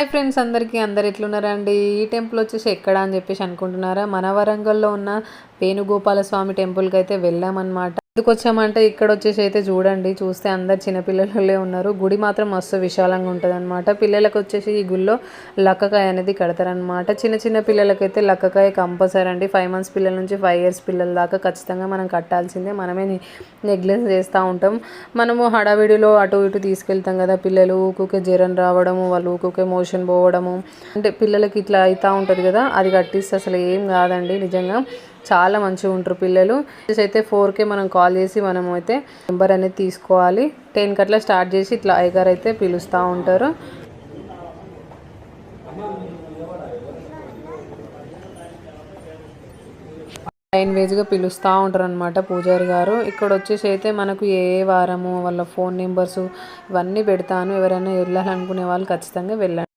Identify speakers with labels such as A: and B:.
A: Hi friends, అందరు ఎట్లున్నారండి? ఈ temple వచ్చేసి ఎక్కడ అని చెప్పేసి అనుకుంటున్నారా? మన వరంగల్లో ఉన్న వేణుగోపాల స్వామి టెంపుల్కి అయితే వెళ్ళామన్నమాట. ఎందుకు వచ్చామంటే ఇక్కడ వచ్చేసి అయితే చూస్తే అందరు చిన్నపిల్లలే ఉన్నారు. గుడి మాత్రం మస్తు విశాలంగా ఉంటుంది అనమాట. పిల్లలకు వచ్చేసి ఈ గుళ్ళో లక్కకాయ అనేది కడతారనమాట. చిన్న చిన్న పిల్లలకైతే లక్కకాయ కంపల్సరీ అండి. 5 months పిల్లల నుంచి 5 years పిల్లల దాకా ఖచ్చితంగా మనం కట్టాల్సిందే. మనమే నెగ్లెక్ట్ చేస్తూ ఉంటాం. మనము హడావిడిలో అటు ఇటు తీసుకెళ్తాం కదా, పిల్లలు ఊకే జ్వరం రావడము, వాళ్ళు ఊకే మోషన్ పోవడము, అంటే పిల్లలకి ఇట్లా అవుతూ ఉంటుంది కదా, అది కట్టిస్తే అసలు ఏం కాదండి. నిజంగా చాలా మంచిగా ఉంటారు పిల్లలు. అయితే 4కే మనం కాల్ చేసి మనం అయితే నెంబర్ అనేది తీసుకోవాలి. 10కి అట్లా స్టార్ట్ చేసి ఇట్లా అయ్యగారు అయితే పిలుస్తూ ఉంటారు. లైన్ వేజ్గా పిలుస్తూ ఉంటారు అనమాట పూజారి గారు. ఇక్కడ వచ్చేసి అయితే మనకు ఏ వారము వాళ్ళ ఫోన్ నెంబర్స్ ఇవన్నీ పెడతాను. ఎవరైనా వెళ్ళాలనుకునే వాళ్ళు ఖచ్చితంగా వెళ్ళండి.